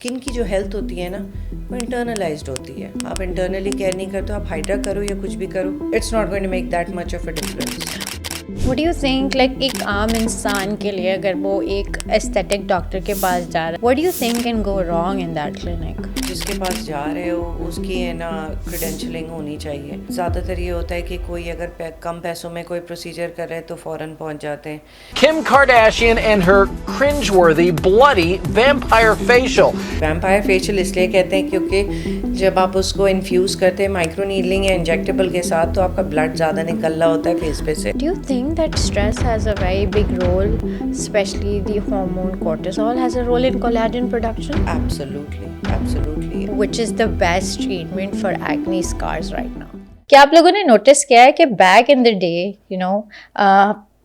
Skin की जो health होती है ना वो इंटरनलाइज्ड होती है. आप इंटरनली केयर नहीं करते, आप हाइड्रा करो या कुछ भी करो, it's not going to make that much of a difference. What do you think, like एक आम इंसान के लिए अगर वो एक एस्थेटिक डॉक्टर के पास जा रहा है, what do you think can go wrong in that clinic? जिसके पास जा रहे हो उसकी है ना क्रेडेंशलिंग होनी चाहिए. ज़्यादातर ये होता है कि कोई अगर कम पैसों में कोई प्रोसीजर कर रहे हैं तो फ़ौरन पहुंच जाते हैं. Kim Kardashian and her cringeworthy, bloody vampire facial. Vampire facial इसलिए कहते हैं क्योंकि जब आप उसको इन्फ्यूज़ करते हैं माइक्रो नीडलिंग या इंजेक्टेबल के साथ तो आपका ब्लड ज़्यादा निकल रहा होता है फेस पे से. Do you think that stress has a very big role, especially the hormone cortisol has a role in collagen production? Absolutely, absolutely. Which is the best treatment for acne scars right now. क्या आप लोगों ने notice किया है कि back in the day, you know,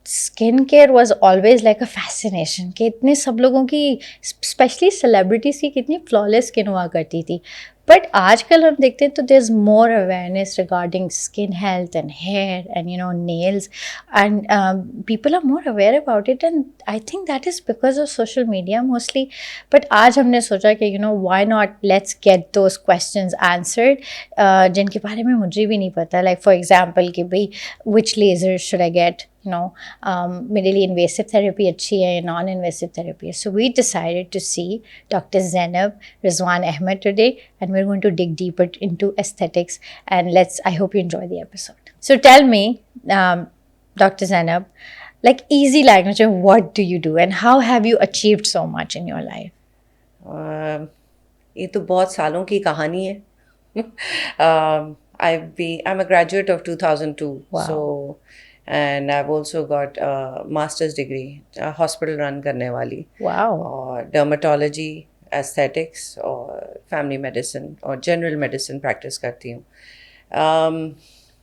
skin care was always like a fascination कि इतने सब लोगों की स्पेशली सेलिब्रिटीज़ की कितनी फ्लॉलेस स्किन हुआ करती थी. बट आजकल हम देखते हैं तो there is more awareness regarding skin health and hair and you know nails and people are more aware about it and I think that is because of social media mostly. But आज हमने सोचा कि you know why not let's get those questions answered जिनके बारे में मुझे भी नहीं पता. लाइक फॉर एग्जाम्पल कि भाई which laser should I get, you know, मेरे लिए invasive therapy अच्छी है, non-invasive therapy है. So we decided to see Dr. Zainab Rizwan Ahmed today, and we're going to dig deeper into aesthetics. And I hope you enjoy the episode. So tell me, Dr. Zainab, like easy language, what do you do, and how have you achieved so much in your life? ये तो बहुत सालों की कहानी है. I'm a graduate of 2002. Wow. So and I've also got a master's degree, hospital run करने वाली. Wow. और dermatology, aesthetics और family medicine और general medicine practice करती हूँ.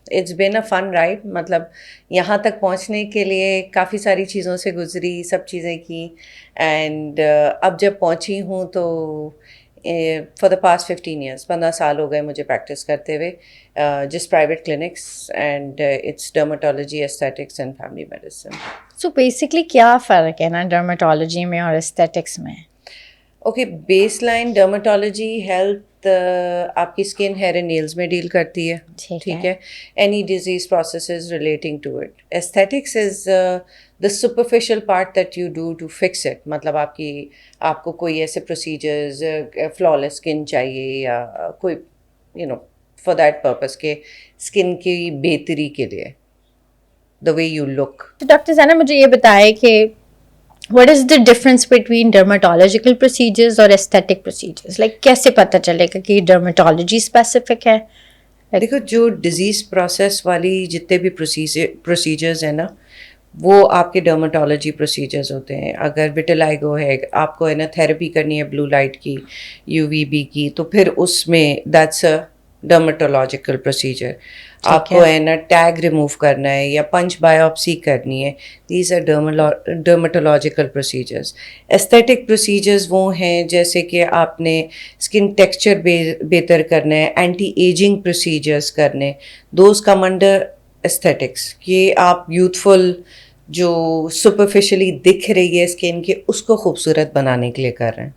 It's been a fun ride. मतलब यहाँ तक पहुँचने के लिए काफ़ी सारी चीज़ों से गुजरी, सब चीज़ें की and अब जब पहुँची हूँ तो फॉर द पास्ट 15 years 15 साल हो गए मुझे प्रैक्टिस करते हुए जिस private clinics and it's dermatology, aesthetics and family medicine. So basically क्या फ़र्क है ना डर्माटोलॉजी में और एस्थेटिक्स में? ओके, बेसलाइन डर्माटोलॉजी हेल्थ आपकी स्किन, हेयर एंड नेल्स में डील करती है. ठीक है. Any disease processes relating to it. Aesthetics is the superficial part that you do to fix it. मतलब आपको कोई ऐसे प्रोसीजर्स, फ्लॉलेस स्किन चाहिए या कोई you know for that purpose के स्किन की बेहतरी के लिए, the way you look. Doctor Zainab मुझे ये बताएं कि what is the difference between dermatological procedures और aesthetic procedures? Like कैसे पता चलेगा कि dermatology specific है? देखो, जो डिजीज़ प्रोसेस वाली जितने भी प्रोसीजर्स हैं ना वो आपके डर्माटोलॉजी प्रोसीजर्स होते हैं. अगर विटिलाइगो है, आपको है ना थेरेपी करनी है ब्लू लाइट की, यूवीबी की, तो फिर उसमें दैट्स अ डर्माटोलॉजिकल प्रोसीजर. आपको है ना टैग रिमूव करना है या पंच बायोप्सी करनी है, these are dermatological procedures. Aesthetic procedures वो हैं जैसे कि आपने स्किन टेक्सचर बेहतर करना है, एंटी एजिंग प्रोसीजर्स करने, दोज कम अंडर एस्थेटिक्स. ये आप यूथफुल जो सुपरफिशियली दिख रही है स्किन के उसको खूबसूरत बनाने के लिए कर रहे हैं.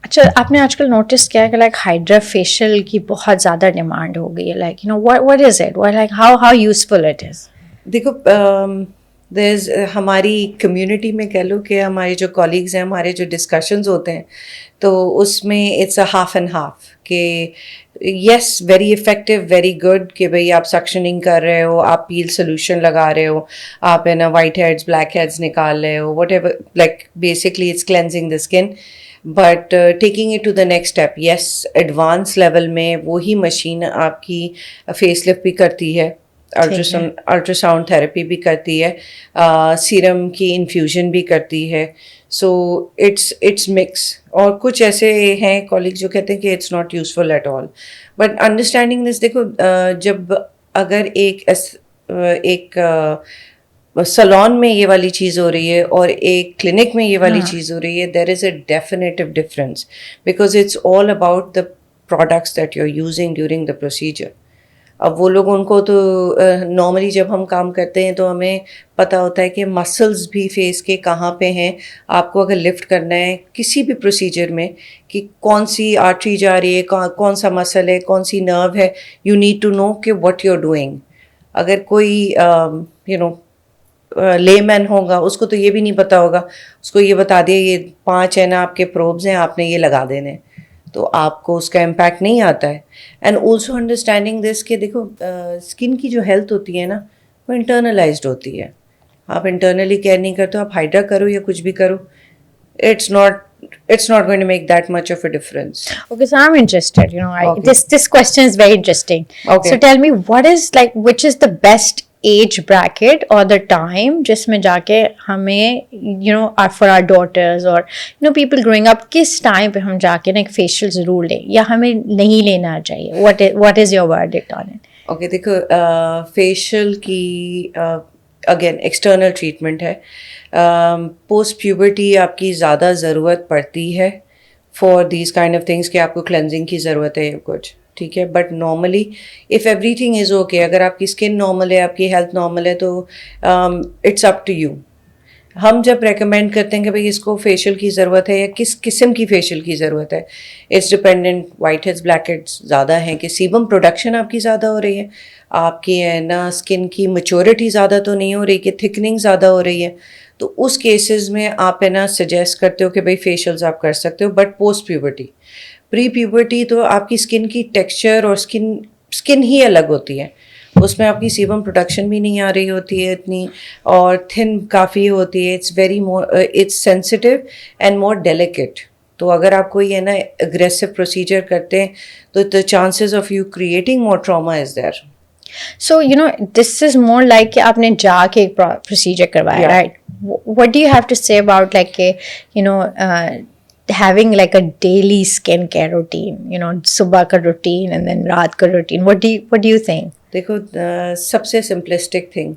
अच्छा, आपने आजकल नोटिस किया है कि लाइक हाइड्रा फेशियल की बहुत ज़्यादा डिमांड हो गई है. Like you know what is it, like how useful it is? देखो, हमारी कम्युनिटी में कह लो कि हमारे जो कॉलीग्स हैं, हमारे जो डिस्कशंस होते हैं तो उसमें it's a half and half के yes very effective, very good कि भाई आप सक्शनिंग कर रहे हो, आप पील सोल्यूशन लगा रहे हो, आप है ना वाइट हेड्स ब्लैक हेड्स निकाल रहे हो, whatever, like basically it's cleansing the skin. But taking it to the next step, yes advance level में वही मशीन आपकी फेसलिफ्ट भी करती है, अल्ट्रासाउंड थेरेपी भी करती है, सीरम की इन्फ्यूजन भी करती है. So it's mix. और कुछ ऐसे हैं कॉलीग जो कहते हैं कि it's not useful at all. But understanding this, देखो जब अगर एक सलोन में ये वाली चीज़ हो रही है और एक क्लिनिक में ये वाली चीज़ हो रही है, there is a definitive difference because it's all about the products that you are using during the procedure. अब वो लोग उनको तो नॉर्मली जब हम काम करते हैं तो हमें पता होता है कि मसल्स भी फेस के कहाँ पे हैं। आपको अगर लिफ्ट करना है किसी भी प्रोसीजर में कि कौन सी आर्टरी जा रही है, कौन सा मसल है, कौन सी नर्व है, यू नीड टू नो कि व्हाट यू आर डूइंग। अगर कोई लेमैन होगा उसको तो ये भी नहीं पता होगा, उसको ये बता दिया ये 5 है ना आपके प्रोब्स हैं, आपने ये लगा देने, तो आपको उसका इम्पैक्ट नहीं आता है। एंड ऑल्सो अंडरस्टैंडिंग दिस कि देखो स्किन की जो हेल्थ होती है ना वो इंटरनलाइज्ड होती है। आप इंटरनली केयर नहीं करते हो, आप हाइड्रा करो या कुछ भी करो, it's not going to make that much of a difference. Okay, so I'm interested. Okay. This question is very interesting. Okay. So tell me, which is the best age bracket or the time जिसमें जाके हमें for our daughters or people growing up, किस time पे हम जाके ना एक facial जरूर लें या हमें नहीं लेना चाहिए? What is your verdict on it? Okay, देखो फेशियल की अगेन एक्सटर्नल ट्रीटमेंट है। पोस्ट प्यूबर्टी आपकी ज़्यादा ज़रूरत पड़ती है for these kind of things कि आपको क्लेंजिंग की ज़रूरत है या कुछ, ठीक है। But normally if everything is okay, अगर आपकी स्किन नॉर्मल है, आपकी हेल्थ नॉर्मल है, तो इट्स अप टू यू। हम जब रेकमेंड करते हैं कि भाई इसको फेशियल की ज़रूरत है या किस किस्म की फेशियल की ज़रूरत है, it's dependent. White heads black heads ज़्यादा हैं कि सीबम प्रोडक्शन आपकी ज़्यादा हो रही है, आपकी है ना स्किन की मैच्योरिटी ज़्यादा तो नहीं हो रही कि थिकनिंग ज़्यादा हो रही है, तो उस केसेस में आप है ना सजेस्ट करते हो कि भाई फेशियल्स आप कर सकते हो। But post puberty, pre puberty तो आपकी स्किन की टेक्सचर और स्किन ही अलग होती है, उसमें आपकी सीबम प्रोडक्शन भी नहीं आ रही होती है इतनी, और थिन काफ़ी होती है। It's sensitive and more delicate. तो अगर आप कोई है ना एग्रेसिव प्रोसीजर करते हैं तो the chances of you creating more trauma is there. So, this is more like कि आपने जाके एक procedure करवाया, Yeah. right? What do you have to say about having like a daily skincare routine? सुबह का routine and then रात का routine. What do you think? देखो सबसे सिंपलिस्टिक थिंग,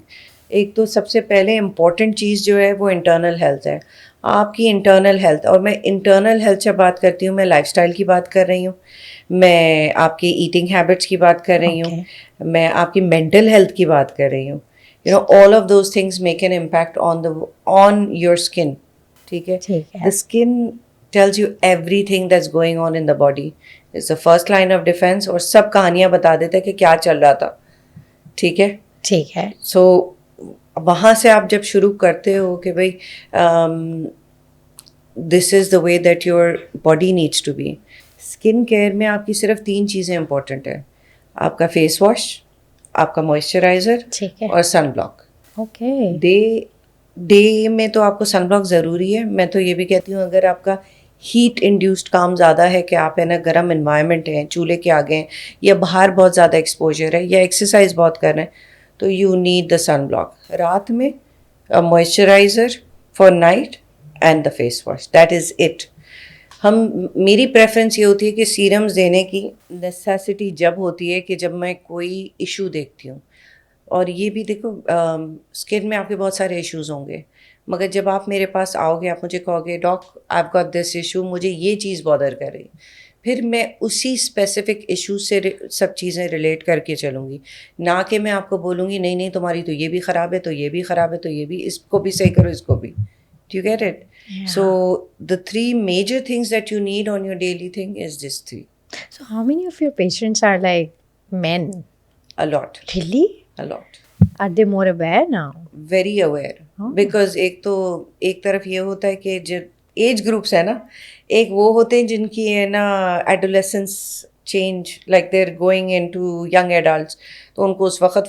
एक तो सबसे पहले इम्पॉर्टेंट चीज़ जो है वो इंटरनल हेल्थ है, आपकी इंटरनल हेल्थ। और मैं इंटरनल हेल्थ से बात करती हूँ, मैं लाइफस्टाइल की बात कर रही हूँ, मैं आपकी ईटिंग हैबिट्स की बात कर रही हूँ, मैं आपकी मेंटल हेल्थ की बात कर रही हूँ। All of those things make an impact on your skin, ठीक है। The skin tells you everything that's going on in the body, it's the first line of defence, और सब कहानियाँ बता देते हैं कि क्या चल रहा था, ठीक है। सो वहाँ से आप जब शुरू करते हो कि भाई this is the way that your body needs to be. Skin care में आपकी सिर्फ 3 चीज़ें इंपॉर्टेंट है, आपका फेस वॉश, आपका मॉइस्चराइज़र और सन ब्लॉक। ओके। डे में तो आपको सन ब्लॉक ज़रूरी है। मैं तो ये भी कहती हूँ अगर आपका हीट इंड्यूस्ड काम ज़्यादा है कि आप है ना गर्म इन्वायरमेंट है, चूल्हे के आगे हैं, या बाहर बहुत ज़्यादा एक्सपोजर है, या एक्सरसाइज बहुत कर रहे हैं, तो you need the sun block. रात में moisturiser for night and the face wash, that is it. मेरी प्रेफरेंस ये होती है कि सीरम्स देने की नेसेसिटी जब होती है कि जब मैं कोई इशू देखती हूँ। और ये भी देखो स्किन में आपके बहुत सारे इश्यूज होंगे, मगर जब आप मेरे पास आओगे, आप मुझे कहोगे doc I have got this issue, मुझे ये चीज़ बॉदर कर रही, फिर मैं उसी स्पेसिफिक इशू से सब चीज़ें रिलेट करके चलूँगी, ना कि मैं आपको बोलूँगी नहीं नहीं तुम्हारी तो ये भी ख़राब है, तो ये भी ख़राब है, तो ये भी, इसको भी सही करो, इसको भी। Do you get it? Yeah. So the 3 major things that you need on your daily thing is this 3. So how many of your patients are like men? A lot. Really? A lot. Are they more aware now? Very aware. Because एक तरफ ये होता है कि जो age groups है ना, एक वो होते हैं जिनकी है ना adolescence change, like they are going into young adults, तो उनको उस वक्त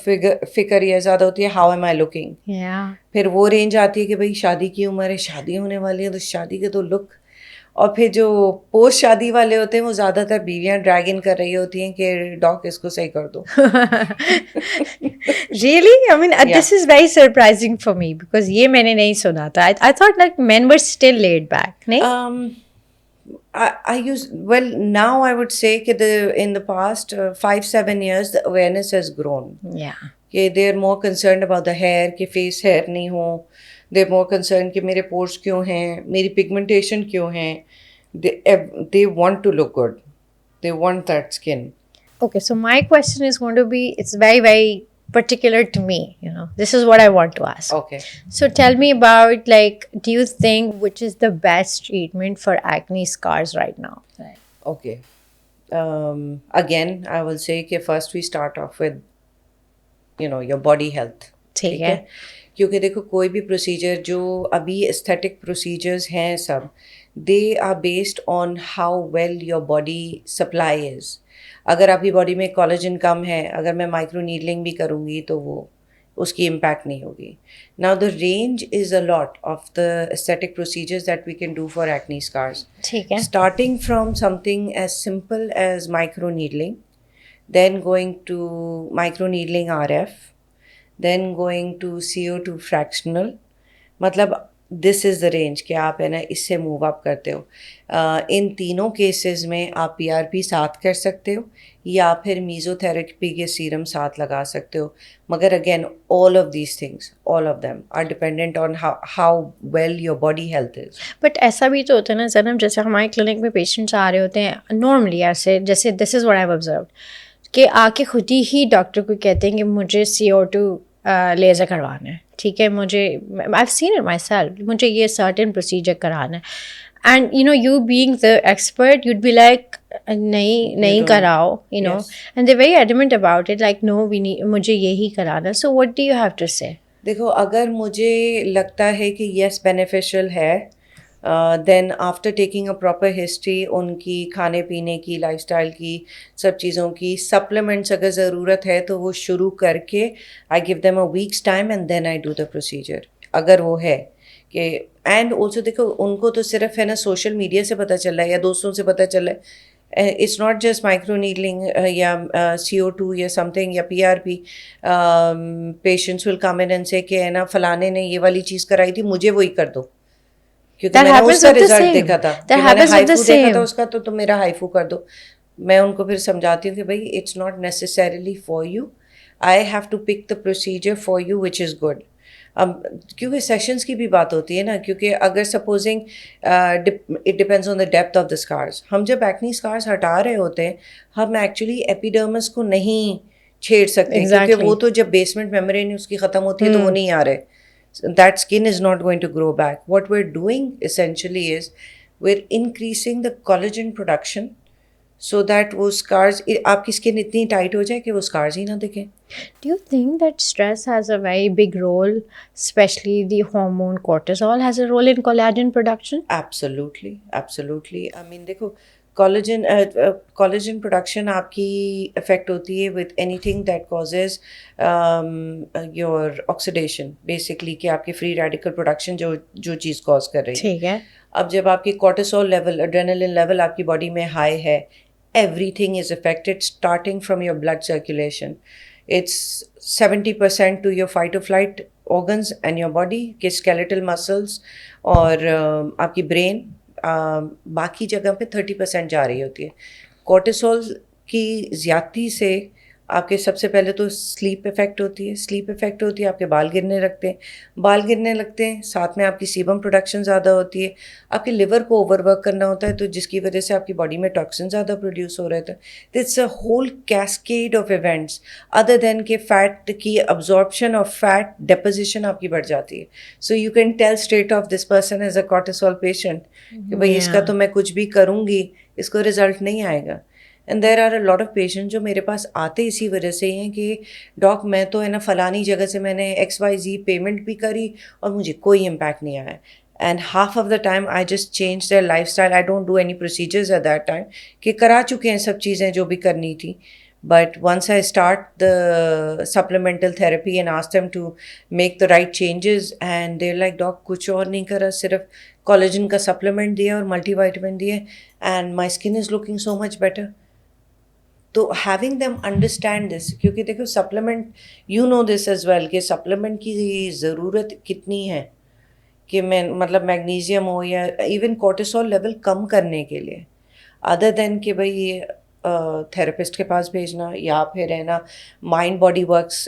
फिक्र ये ज़्यादा होती है हाउ एम आई लुकिंग। फिर वो रेंज आती है कि भाई शादी की उम्र है, शादी होने वाली है, तो शादी के तो लुक। और फिर जो पोस्ट शादी वाले होते हैं वो ज़्यादातर बीवियाँ ड्रैग इन कर रही होती हैं कि डॉक इसको सही कर दो। Really? I mean, this is very surprising for me because ये मैंने नहीं सुना था. I thought like men were still laid back. नहीं? Now I would say that in the past 5-7 years the awareness has grown. Yeah. कि they are more concerned about the hair, कि face hair नहीं हो, they are more concerned कि मेरे pores क्यों हैं, मेरी pigmentation क्यों हैं, they want to look good, they want that skin. Okay, so my question is going to be, it's very, very particular to me, you know. This is what I want to ask. Okay. So tell me about, like, do you think which is the best treatment for acne scars right now? Okay. Again, I will say कि first we start off with, your body health. ठीक है. क्योंकि देखो कोई भी procedure जो अभी aesthetic procedures हैं सब, they are based on how well your body supply is. अगर आपकी बॉडी में कोलेजन कम है, अगर मैं माइक्रो नीडलिंग भी करूँगी तो वो उसकी इम्पैक्ट नहीं होगी. Now the range is a lot of the aesthetic procedures that we can do for acne scars. ठीक है. Starting from something as simple as microneedling, then going to microneedling RF, then going to CO2 fractional. मतलब this is the range कि आप है ना इससे move up करते हो. इन तीनों केसेस में आप PRP साथ कर सकते हो या फिर मीज़ोथेरेपी के सीरम साथ लगा सकते हो. मगर again all of these things, all of them are dependent on how well your body health is. But ऐसा भी तो होता है ना जनाब, जैसे हमारे क्लिनिक में पेशेंट्स आ रहे होते हैं नॉर्मली ऐसे, जैसे this is what I have observed, कि आके खुद ही डॉक्टर को कहते हैं कि मुझे CO2 लेज़र करवाना है. ठीक है, मुझे, I have seen it myself, मुझे ये सर्टेन प्रोसीजर कराना है. And you being the expert you'd be like नहीं कराओ, Yes. And they very adamant about it, like no मुझे यही कराना. So what do you have to say? देखो अगर मुझे लगता है कि यस बेनिफिशियल है, then after taking a proper history उनकी खाने पीने की, लाइफस्टाइल की, सब चीज़ों की, सप्लीमेंट्स अगर ज़रूरत है तो वो शुरू करके I give them a weeks time and then I do the procedure. अगर वो है कि, एंड ऑल्सो देखो उनको तो सिर्फ है ना सोशल मीडिया से पता चल रहा है या दोस्तों से पता चल रहा है. It's not just micro needling या CO2 या समथिंग या PRP. Patients will come in and से कि है ना फलाने ने ये वाली चीज़ कराई थी, मुझे वही कर दो क्योंकि मैंने उसका रिजल्ट देखा था, कि मैंने हाइफू देखा था उसका, तो तुम मेरा हाइफू कर दो. मैं उनको फिर समझाती हूँ कि भाई it's not necessarily for you, I have to pick the procedure for you which is good. अब क्योंकि सेशंस की भी बात होती है ना, क्योंकि अगर supposing it depends on the depth of the scars. हम जब एक्ने स्कार्स हटा रहे होते हैं, हम एक्चुअली एपिडर्मिस को नहीं छेड़ सकते क्योंकि वो तो जब बेसमेंट मेम्ब्रेन उसकी ख़त्म होती है तो वो नहीं आ रहे. That skin is not going to grow back. What we're doing essentially is we're increasing the collagen production so that वो scars, आपकी skin इतनी tight हो जाए कि वो scars ही ना दिखें. Do you think that stress has a very big role, especially the hormone cortisol has a role in collagen production? Absolutely, absolutely. I mean देखो collagen production आपकी affect होती है with anything that causes your oxidation, basically कि आपकी free radical production जो चीज़ cause कर रही है. ठीक है. अब जब आपकी cortisol level, adrenaline level आपकी बॉडी में high है, everything is affected starting from your blood circulation. It's 70% to your fight or flight organs and your body के skeletal muscles और आपकी brain, बाकी जगह पे 30% जा रही होती है. कोर्टिसोल की ज़्यादती से आपके सबसे पहले तो स्लीप इफ़ेक्ट होती है, आपके बाल गिरने लगते हैं, साथ में आपकी सीबम प्रोडक्शन ज़्यादा होती है, आपके लिवर को ओवरवर्क करना होता है तो जिसकी वजह से आपकी बॉडी में टॉक्सिन ज़्यादा प्रोड्यूस हो रहे थे. It's a whole cascade of events other than के फैट की अब्जॉर्प्शन ऑफ फैट डेपोजिशन आपकी बढ़ जाती है. So you can tell straight of this person as a cortisol patient कि भाई इसका तो मैं कुछ भी करूँगी इसको रिजल्ट नहीं आएगा. And there are a lot of patient जो मेरे पास आते इसी वजह से हैं कि डॉक मैं तो है ना फलानी जगह से मैंने XYZ पेमेंट भी करी और मुझे कोई इम्पैक्ट नहीं आया. And half of the time I just change their life style. I don't do any procedures at that time कि करा चुके हैं सब चीज़ें जो भी करनी थी. But once I start the supplemental therapy and ask them to make the right changes and there like doc कुछ और नहीं करा, सिर्फ कोलेजन का सप्लीमेंट दिया और मल्टीवाइटामिन दिए and my skin is looking so much better. तो हैविंग देम अंडरस्टैंड दिस, क्योंकि देखो supplement, you know this as well कि सप्लीमेंट की ज़रूरत कितनी है कि मैं मतलब मैग्नीशियम हो या इवन कोर्टिसोल लेवल कम करने के लिए, अदर देन कि भाई थेरेपिस्ट के पास भेजना या फिर है ना माइंड बॉडी वर्क्स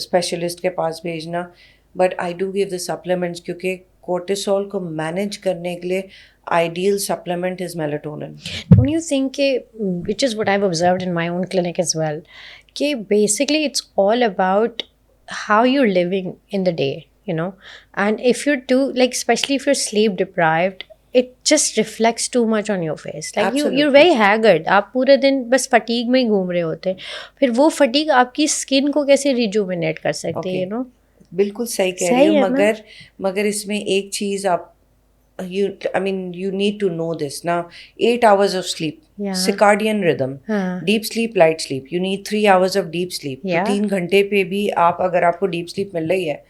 स्पेशलिस्ट के पास भेजना. But I do give the supplements क्योंकि कोर्टिसोल को मैनेज करने के लिए ideal supplement is melatonin. Don't you think which is what I've observed in my own clinic as well, basically it's all about how you're living in the day, and if you're too, like, especially if you're sleep deprived, it just reflects too much on your face, like you're very haggard. आप पूरे दिन बस fatigue में ही घूम रहे होते हैं, फिर वो फटीग आपकी स्किन को कैसे रिजुविनेट कर सकती है, बिल्कुल सही कह रही हो, मगर इसमें एक चीज आप you need to know this now. 8 hours of sleep, circadian rhythm, deep sleep, light sleep, you need 3 hours of deep sleep. तो 3 घंटे पे भी अगर आपको deep sleep मिल रही है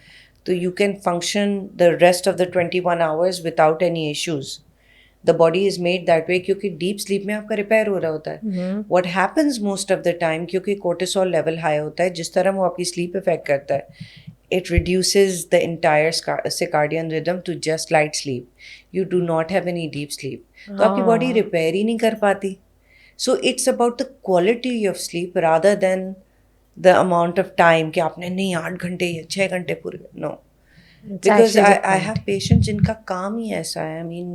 तो you can function the rest of the 21 hours without any issues. The body is made that way क्योंकि deep sleep में आपका रिपेयर हो रहा होता है. What happens most of the time, क्योंकि cortisol level high होता है, जिस तरह वो आपकी sleep affect करता है, it reduces the entire circadian rhythm to just light sleep. You do not have any deep sleep. तो आपकी body repair ही नहीं कर पाती. So it's about the quality of sleep rather than the amount of time कि आपने नहीं 8 घंटे या 6 घंटे पूरे. No. Because I have patients जिनका काम ही ऐसा है. I mean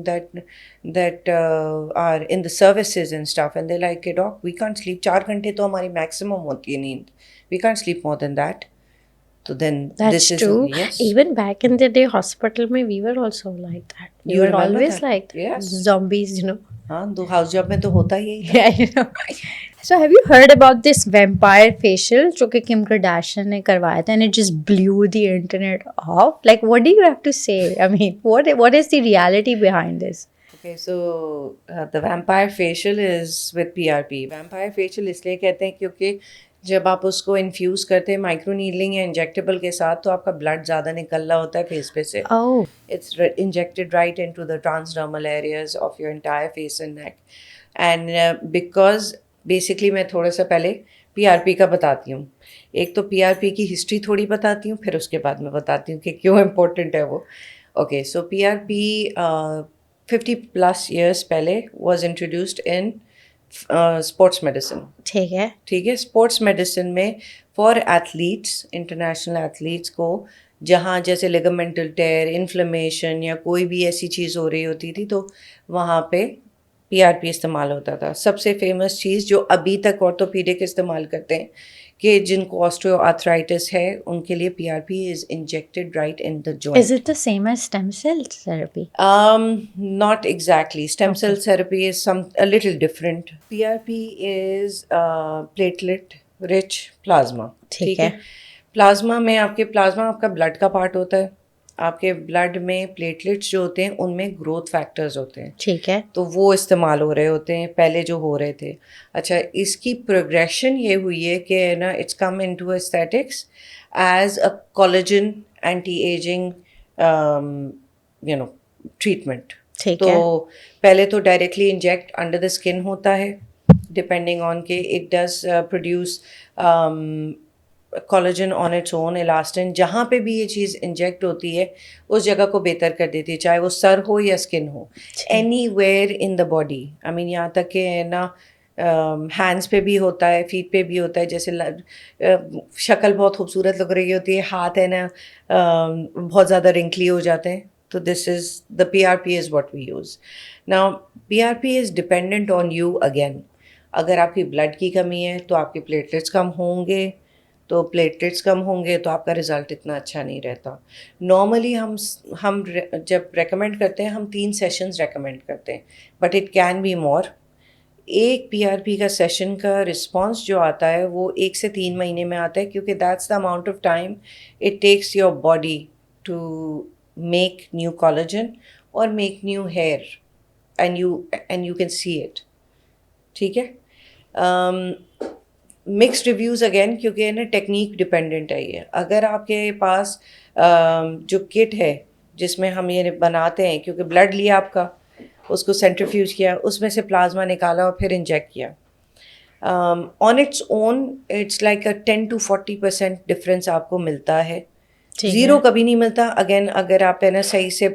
that are in the services and stuff, and they're like, doc, we can't sleep. 4 घंटे तो हमारी maximum होती है नींद. We can't sleep more than that. So then that's true. Yes. Even back in the day, hospital mein we were also like that. We were always that? Like yes. Zombies, हाँ, तो house job में तो होता ही है. Yeah, So have you heard about this vampire facial जो कि Kim Kardashian ने करवाया था, and it just blew the internet off? Like, what do you have to say? I mean, what is the reality behind this? Okay, so the vampire facial is with PRP. Vampire facial इसलिए कहते हैं क्योंकि जब आप उसको infuse करते हैं micro needling या इंजेक्टेबल के साथ तो आपका ब्लड ज़्यादा निकल रहा होता है फेस पे से. It's injected right into the transdermal areas of your entire face and neck. And because basically मैं थोड़ा सा पहले PRP का बताती हूँ. एक तो PRP की हिस्ट्री थोड़ी बताती हूँ, फिर उसके बाद मैं बताती हूँ कि क्यों इम्पोर्टेंट है वो. ओके, सो PRP 50+ years पहले was introduced in sports medicine. ठीक है. स्पोर्ट्स मेडिसिन में फॉर एथलीट्स, इंटरनेशनल एथलीट्स को जहाँ जैसे लिगामेंटल टेयर, इन्फ्लेमेशन या कोई भी ऐसी चीज़ हो रही होती थी तो वहाँ पे PRP इस्तेमाल होता था. सबसे फेमस चीज़ जो अभी तक ऑर्थोपीडिक इस्तेमाल करते हैं कि जिनको ऑस्टियोआर्थराइटिस है उनके लिए PRP is injected right in the joint. Is it the same as stem cell therapy? Not exactly. Stem cell therapy is a little different. PRP is platelet rich plasma. ठीक है. प्लाज्मा में plasma आपका blood का part होता है. आपके blood में platelets जो होते हैं उनमें ग्रोथ फैक्टर्स होते हैं. ठीक है. तो वो इस्तेमाल हो रहे होते हैं पहले जो हो रहे थे. अच्छा, इसकी प्रोग्रेशन ये हुई है कि ना it's come into aesthetics as a collagen anti ageing treatment. तो पहले तो directly inject under the skin होता है, डिपेंडिंग ऑन के it does produce collagen on its own, elastin. जहाँ पे भी ये चीज़ इंजेक्ट होती है उस जगह को बेहतर कर देती है, चाहे वो सर हो या स्किन हो, anywhere in the body. I mean यहाँ तक कि ना हैंड्स पे भी होता है, फीट पे भी होता है. जैसे शक्ल बहुत खूबसूरत लग रही होती है, हाथ है ना बहुत ज़्यादा रिंकली हो जाते हैं, तो this is the PRP is what we use. Now PRP is dependent on you again. अगर आपकी ब्लड की कमी है तो आपके प्लेटलेट्स कम होंगे, तो प्लेटलेट्स कम होंगे तो आपका रिज़ल्ट इतना अच्छा नहीं रहता. नॉर्मली हम जब रेकमेंड करते हैं हम 3 सेशंस रेकमेंड करते हैं, but it can be more. एक PRP का सेशन का रिस्पॉन्स जो आता है वो 1 से 3 महीने में आता है, क्योंकि that's the amount of time it takes your body to make new collagen और make new hair and you can see it. ठीक है. मिक्स्ड रिव्यूज़ अगेन, क्योंकि ना टेक्निक डिपेंडेंट है ये. अगर आपके पास जो किट है जिसमें हम ये बनाते हैं, क्योंकि ब्लड लिया आपका, उसको सेंट्रीफ्यूज किया, उसमें से प्लाज्मा निकाला और फिर इंजेक्ट किया, on its own it's like 10 to 40% difference आपको मिलता है. ज़ीरो कभी नहीं मिलता. अगेन अगर आप है ना सही से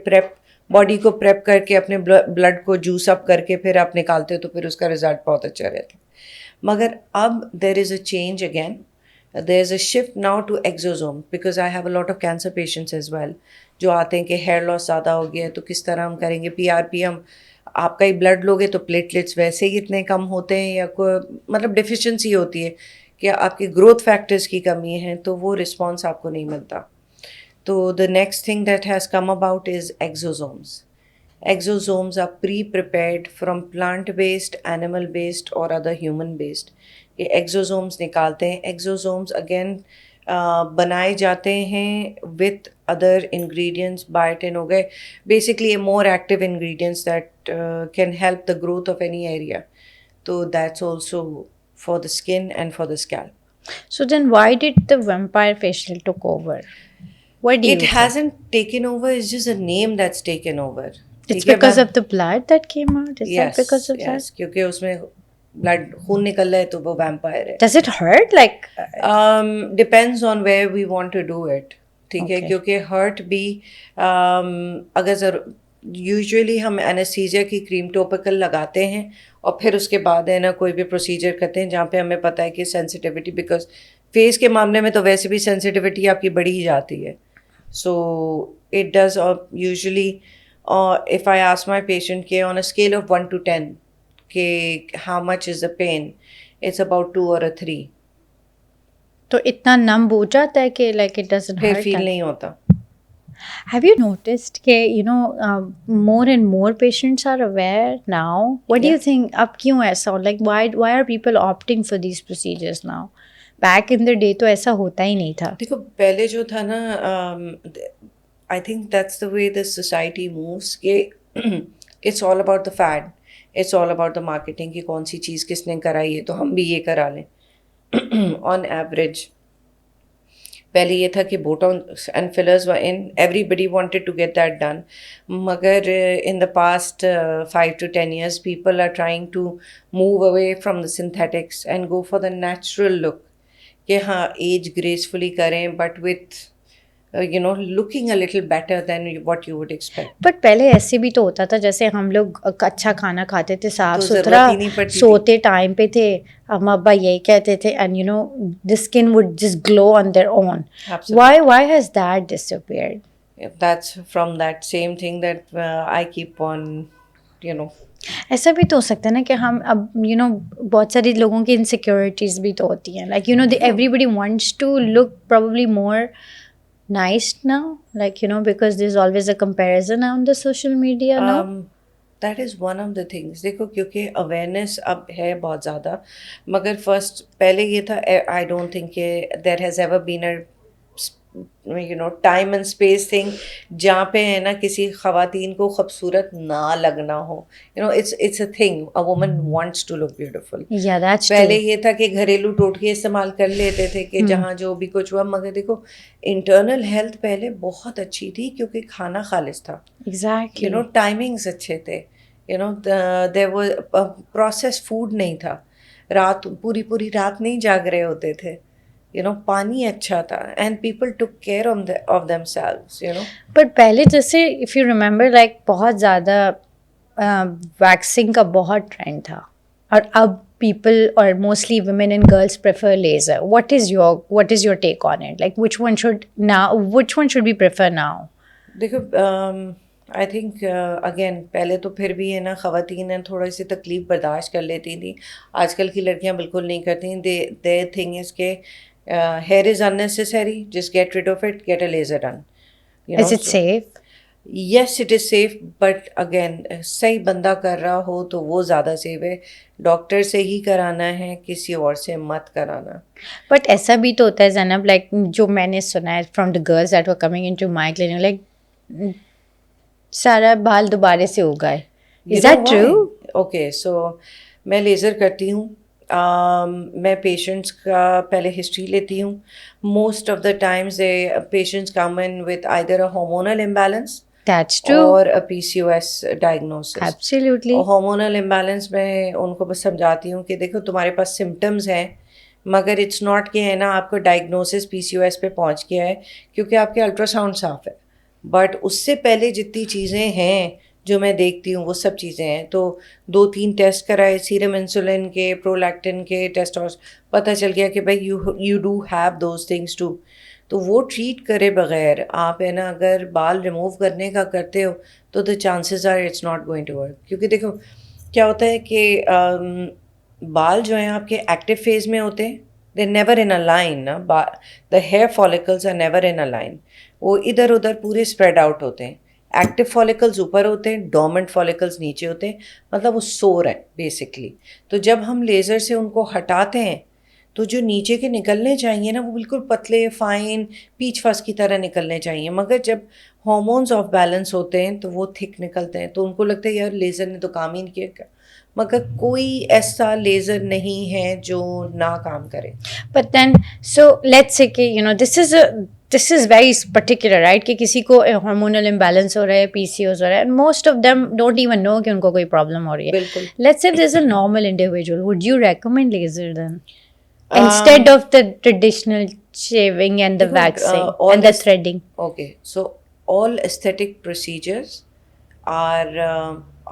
बॉडी को प्रेप करके अपने ब्लड को जूस अप करके फिर आप निकालते हो तो फिर उसका रिजल्ट बहुत अच्छा रहता है. मगर अब there is a change again there's a shift now to exosome because I have a lot of cancer patients as well जो आते हैं कि हेयर लॉस ज़्यादा हो गया है तो किस तरह हम करेंगे PRP हम आपका ही ब्लड लोगे तो प्लेटलेट्स वैसे ही इतने कम होते हैं या कोई मतलब डिफिशिएंसी होती है कि आपके ग्रोथ फैक्टर्स की कमी है तो वो रिस्पॉन्स आपको नहीं मिलता तो the next thing that has come about is exosomes. Exosomes are pre-prepared from plant-based, animal-based और other human-based. ये exosomes निकालते हैं. Exosomes again बनाए जाते हैं with other ingredients, biotin हो गए. Basically, more active ingredients that can help the growth of any area. So that's also for the skin and for the scalp. So then why did the vampire facial took over? What do you It think? hasn't taken over. It's just a name that's taken over. It's ठीक है, because मैं- of the blood that came out? Is that because of that? yes, क्योंकि उसमें blood खून निकल रहा है तो वो वैम्पायर है Does it hurt? Like, depends on where we want to do it ठीक है Okay. क्योंकि हर्ट भी अगर यूजुअली हम एनेस्थीसिया की क्रीम टॉपिकल लगाते हैं और फिर उसके बाद है ना कोई भी प्रोसीजर करते हैं जहाँ पे हमें पता है कि सेंसिटिविटी बिकॉज फेस के मामले में तो वैसे भी सेंसिटिविटी आपकी बढ़ी ही जाती है so it does usually if I ask my patient के on a scale of 1 to 10 कि how much is the pain it's about 2 or a 3 तो इतना numb हो जाता है कि like it doesn't फिर hurt. फील that- नहीं होता Have you noticed that more and more patients are aware now? What do you Yeah. think? अब क्यों ऐसा हो? Like why are people opting for these procedures now? Back in the day तो ऐसा होता ही नहीं था. देखो पहले जो था ना I think that's the way the society moves कि it's all about the fad it's all about the marketing कि कौन सी चीज़ किसने कराई है तो हम भी ये करा लें ऑन एवरेज पहले ये था कि botox and fillers were in everybody wanted to get that done मगर in the past 5 to 10 years people are trying to move away from the synthetics and go for the natural look कि हाँ as gracefully करें but with looking a little better than what you would expect but पहले ऐसे भी तो होता था जैसे हम लोग अच्छा खाना खाते थे साफ तो सुथरा ज़रूरत ही नहीं पड़ती थी। सोते टाइम पे थे हम अब्बा यही कहते थे and the skin would just glow on their own why has that disappeared that's from that same thing that I keep on ऐसा भी तो हो सकता है ना कि हम अब बहुत सारे लोगों की इनसिक्योरिटीज भी तो होती हैं like everybody wants to look probably more nice now like because there's always a comparison on the social media now. That is one of the things देखो क्योंकि अवेयरनेस अब है बहुत ज़्यादा मगर फर्स्ट पहले ये था I don't think there has ever been a time and space thing जहाँ पे है ना किसी ख़वातीन को खूबसूरत ना लगना हो it's a thing a woman wants to look beautiful Yeah, that's पहले true. ये था कि घरेलू टोटके इस्तेमाल कर लेते थे कि जहाँ जो भी कुछ हुआ मगर देखो इंटरनल हेल्थ पहले बहुत अच्छी थी क्योंकि खाना खालिस था Exactly. टाइमिंग्स अच्छे थे देयर वाज प्रोसेस फूड नहीं था रात पूरी पूरी रात नहीं जाग रहे होते थे पानी अच्छा था and people took care of themselves But पहले जैसे if you remember like बहुत ज़्यादा वैक्सिंग का बहुत ट्रेंड था और अब people or mostly women and girls prefer laser. What is your take on it? Like which one should we prefer now? देखो आई थिंक अगेन पहले तो फिर भी है ना ख़वातीन हैं थोड़ी सी तकलीफ़ बर्दाश्त कर लेती थी आजकल की लड़कियां बिल्कुल नहीं करती देयर थिंग इज़ के hair is unnecessary just get rid of it get a laser done Is it safe? Yes it is safe but again सही बंदा कर रहा हो तो वो ज़्यादा सेफ है डॉक्टर से ही कराना है किसी और से मत कराना बट ऐसा भी तो होता है ज़ैनब लाइक जो मैंने सुना है from the girls that were coming into my clinic like सारा बाल दोबारा से हो गए is that true? Okay so मैं लेज़र करती हूँ मैं पेशेंट्स का पहले हिस्ट्री लेती हूँ most of the times patients come in with either a hormonal imbalance that's true. और अ PCOS डायग्नोसिस एब्सोल्युटली. और हार्मोनल इम्बैलेंस में उनको बस समझाती हूँ कि देखो तुम्हारे पास सिम्टम्स हैं मगर इट्स नॉट कि है ना आपको डायग्नोसिस PCOS पे पहुँच गया है क्योंकि आपके अल्ट्रासाउंड साफ है बट उससे पहले जितनी चीज़ें हैं जो मैं देखती हूँ वो सब चीज़ें हैं। तो 2-3 टेस्ट कराए सीरम इंसुलिन के, प्रोलैक्टिन के, पता चल गया कि भाई you do have those things too. तो वो ट्रीट करे बगैर आप है ना अगर बाल रिमूव करने का करते हो तो the chances are it's not going to work. क्योंकि देखो क्या होता है कि बाल जो हैं आपके एक्टिव फेज में होते हैं, they never in a line ना, the hair follicles are never in a line, वो इधर उधर पूरे स्प्रेड आउट होते हैं। एक्टिव फॉलिकल्स ऊपर होते हैं, डोर्मेंट फॉलिकल्स नीचे होते हैं, मतलब वो सोर है बेसिकली। तो जब हम लेज़र से उनको हटाते हैं तो जो नीचे के निकलने चाहिए ना वो बिल्कुल पतले फाइन पीच फस की तरह निकलने चाहिए, मगर जब हॉर्मोन्स ऑफ बैलेंस होते हैं तो वो थिक निकलते हैं। तो उनको लगता है यार लेज़र ने तो काम ही नहीं किया क्या, मगर कोई ऐसा लेज़र नहीं है जो ना काम करे। But then, so let's say कि you know this is very particular, right? कि किसी को hormonal imbalance हो रहा है, PCOS हो रहा है, and most of them don't even know कि उनको कोई problem हो रही है. बिल्कुल। Let's say there's a normal individual, would you recommend laser then? Instead of the traditional shaving and the देखो, waxing all and the this- threading. Okay, so all aesthetic procedures are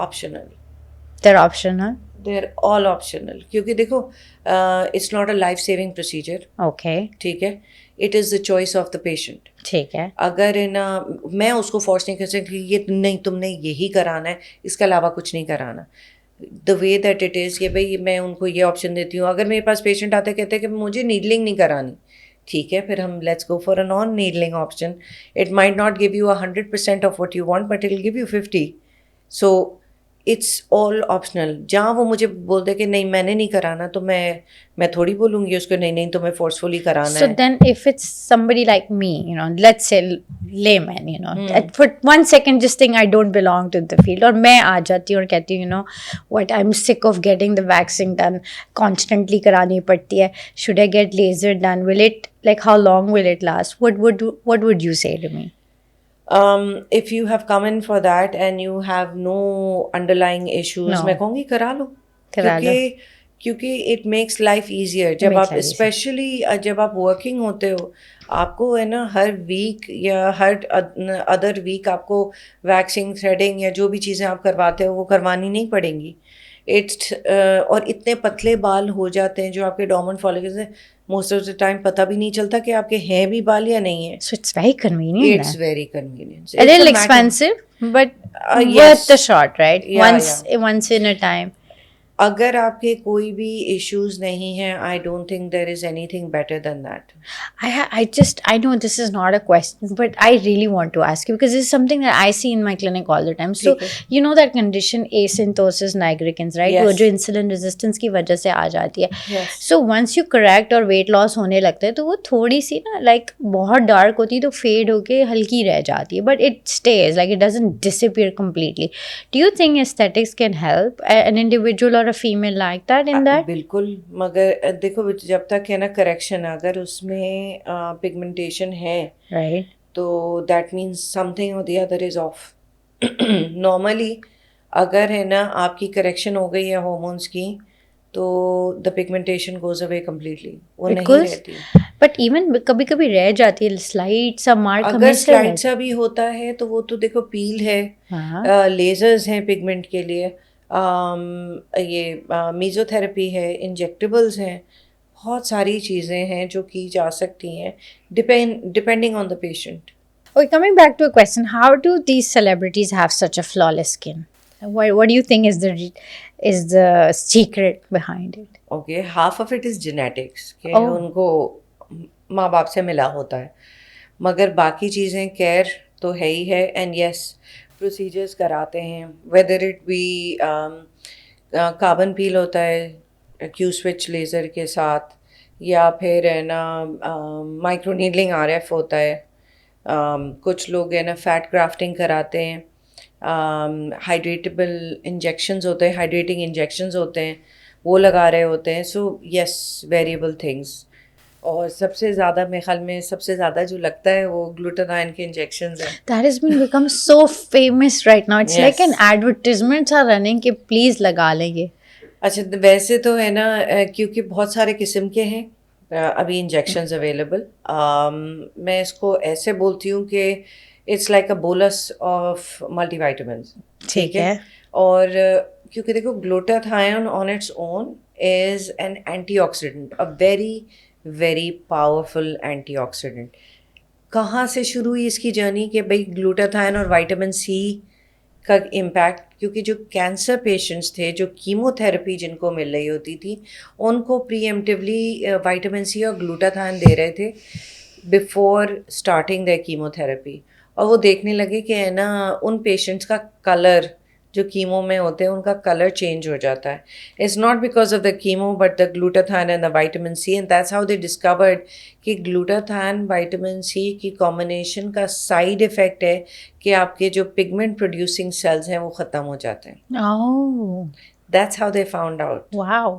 optional. They're optional. They're all optional क्योंकि देखो it's not a life saving procedure, Okay. ठीक है, it is the choice of the patient. ठीक है. अगर है ना मैं उसको फोर्स नहीं कर सकती कि ये नहीं तुमने यही कराना है, इसके अलावा कुछ नहीं कराना। The way that it is कि भाई मैं उनको ये ऑप्शन देती हूँ। अगर मेरे पास पेशेंट आते कहते हैं कि मुझे नीडलिंग नहीं करानी, ठीक है, फिर हम let's go for a non needling option. It might not give you 100% of what you want but it will give you 50। So it's all optional. जहाँ वो मुझे बोल दे कि नहीं मैंने नहीं कराना, तो मैं थोड़ी बोलूँगी उसको नहीं नहीं तुम्हें फोर्सफुली कराना So है। then, if it's somebody like me, you know, let's say layman, you know, for 1 second just think I don't belong to the field, और मैं आ जाती हूँ और कहती हूँ, you know, what I'm sick of getting the waxing done, constantly करानी पड़ती है. Should I get laser done? Will it like how long will it last? What would you say to me? If you have come in for that and you have no underlying issues, No. मैं कहूँगी करा लो। करा लो। क्योंकि it makes life easier. जब makes आप life easier. Specially जब आप working होते हो, आपको है ना हर वीक या हर अदर वीक आपको वैक्सिंग थ्रेडिंग या जो भी चीज़ें आप करवाते हो वो करवानी नहीं पड़ेंगी। और इतने पतले बाल हो जाते हैं जो आपके डोर्मेंट फॉलिकल्स हैं, मोस्ट ऑफ द टाइम पता भी नहीं चलता कि आपके हैं भी बाल या नहीं है। So it's very convenient. It's then. very convenient. A It's little a matter- expensive, but yes. worth the shot, right? Yeah, Once in a time. अगर आपके कोई भी इश्यूज नहीं हैं, I don't think there is anything better than that. I know this is not a question, but I really want to ask you because this is something that I see in my clinic all the time. So, ठीक है। you know that condition asymptosis nigricans, right? Yes. वो जो insulin resistance की वजह से आ जाती है. Yes. So, once you correct और weight loss होने लगता है तो वो थोड़ी सी ना like बहुत dark होती है तो fade होके हल्की रह जाती है, but it stays, like it doesn't disappear completely. Do you think aesthetics can help an individual or a female like that in that? बिल्कुल, मगर देखो जब तक है ना करेक्शन, अगर उसमें पिगमेंटेशन है Right. तो दैट मीन्स समथिंग और the other is of. Normally अगर है ना आपकी करेक्शन हो गई है हॉर्मोन्स की तो the pigmentation goes away completely, वो नहीं Because- रहती। But even कभी कभी रह जाती है स्लाइट सा मार्क अगर स्लाइड सा भी होता है तो वो तो देखो पील है, हाँ. लेजर्स हैं पिगमेंट के लिए, ये मीज़ोथेरेपी है, इंजेक्टेबल्स हैं, बहुत सारी चीज़ें हैं जो की जा सकती हैं depending on the patient. Okay, coming back to a question, how do these celebrities have such a flawless skin? What do you think is the secret behind it? Okay, half of it is genetics कि Oh. उनको माँ बाप से मिला होता है, मगर बाकी चीज़ें केयर तो है ही है। एंड यस, प्रोसीजर्स कराते हैं, वेदर इट बी कार्बन पील होता है क्यू स्विच लेज़र के साथ, या फिर है ना माइक्रो नीडलिंग RF होता है, कुछ लोग है ना फैट ग्राफ्टिंग कराते हैं, हाइड्रेटेबल इंजेक्शंस होते हैं, हाइड्रेटिंग इंजेक्शंस होते हैं, वो लगा रहे होते हैं। So yes, variable things. और सबसे ज़्यादा मेरे ख्याल में सबसे ज़्यादा जो लगता है वो ग्लूटाथाइन के इंजेक्शंस हैं। That has been become so famous right now. It's like Yes. an advertisements are running कि please लगा लेंगे. अच्छा, वैसे तो है ना क्योंकि बहुत सारे किस्म के हैं अभी इंजेक्शंस अवेलेबल, मैं इसको ऐसे बोलती हूँ कि it's like a bolus of multivitamins. ठीक है। और क्योंकि देखो glutathione on its own is an antioxidant, a very very powerful antioxidant. कहाँ से शुरू हुई इसकी जर्नी कि भाई ग्लूटाथायोन और विटामिन सी का इम्पैक्ट, क्योंकि जो कैंसर पेशेंट्स थे जो कीमोथेरेपी जिनको मिल रही होती थी उनको प्रीएम्प्टिवली विटामिन सी और ग्लूटाथायोन दे रहे थे बिफोर स्टार्टिंग द कीमोथेरेपी। और वो देखने लगे कि है ना उन पेशेंट्स का कलर जो कीमो में होते हैं उनका कलर चेंज हो जाता है। It's not because of the chemo but the glutathione and the vitamin C, and that's how they discovered कि ग्लूटाथायोन विटामिन सी की कॉम्बिनेशन का साइड इफ़ेक्ट है कि आपके जो पिगमेंट प्रोड्यूसिंग सेल्स हैं वो ख़त्म हो जाते हैं। Oh, that's how they found out. wow.